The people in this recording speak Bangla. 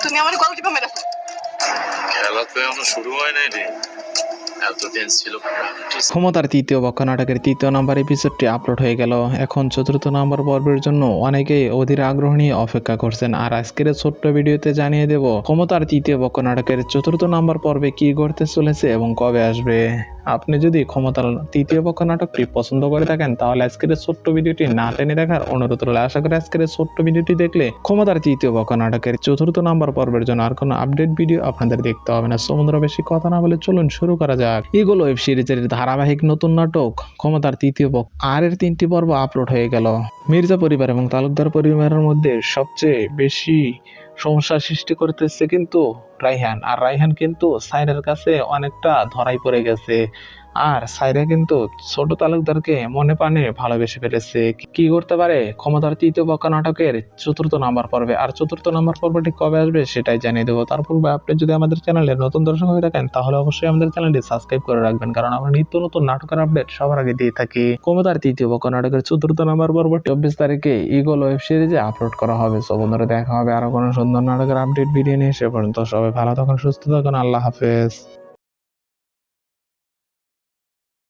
তুমি আমার কল টিপা মেরে খেলা তো এখনো শুরু হয় নাই রে, এতদিন ছিল ক্ষমতার তৃতীয় পক্ষ নাটকের তৃতীয় নাম্বার এপিসোডটি আপলোড হয়ে গেল। এখন চতুর্থ নাম্বার পর্বের জন্য অনেকেই অধীর আগ্রহ নিয়ে অপেক্ষা করছেন। আর আজকের ছোট্ট ভিডিওতে জানিয়ে দেব ক্ষমতার তৃতীয় পক্ষ নাটকের চতুর্থ নাম্বার পর্বে কি ঘটতে চলেছে এবং কবে আসবে। আপনি যদি ক্ষমতার তৃতীয় পক্ষ নাটকটি পছন্দ করে থাকেন তাহলে আজকের ছোট্ট ভিডিওটি না টেনে দেখার অনুরোধ রইল। আশা করি আজকের ছোট্ট ভিডিওটি দেখলে ক্ষমতার তৃতীয় পক্ষ নাটকের চতুর্থ নাম্বার পর্বের জন্য আর কোনো আপডেট ভিডিও আপনাদের দেখতে হবে না। সমুদ্র বেশি কথা না বলে চলুন শুরু করা যাক। ইগল ওয়েব সিরিজের ধারাবাহিক নতুন নাটক ক্ষমতার তৃতীয় পক্ষ এর 3টি পর্ব আপলোড হয়ে গেল। মির্জা পরিবার এবং তালুকদার পরিবারের মধ্যে সবচেয়ে বেশি সমস্যা সৃষ্টি করতেছে কিন্তু রাইহান। আর রাইহান কিন্তু সাইরের কাছে অনেকটা ধরাই পড়ে গেছে। আর সাইরা কিন্তু ছোট তালুকদারকে মনে প্রাণে ভালোবেসে ফেলেছে। কি করতে পারে ক্ষমতার তৃতীয় পক্ষ নাটকের চতুর্থ নাম্বার পর্বে। আর চতুর্থ নাম্বার পর্বটি কবে আসবে সেটাই জানিয়ে দেবো। তার পূর্বে আপনি যদি আমাদের চ্যানেলে নতুন দর্শক হয়ে থাকেন তাহলে অবশ্যই আমাদের চ্যানেলটি সাবস্ক্রাইব করে রাখবেন, কারণ আমরা নিত্য নতুন নাটকের আপডেট সবার আগে দিয়ে থাকি। ক্ষমতার তৃতীয় পক্ষ নাটকের চতুর্থ নাম্বার পর্বটি 24 তারিখে ইগল ওয়েব সিরিজে আপলোড করা হবে। সো বন্ধুরা, দেখা হবে আরো কোনো সুন্দর নাটকের আপডেট ভিডিও নিয়ে। সে পর্যন্ত সবাই ভালো থাকুন, সুস্থ থাকুন, আল্লাহ হাফেজ।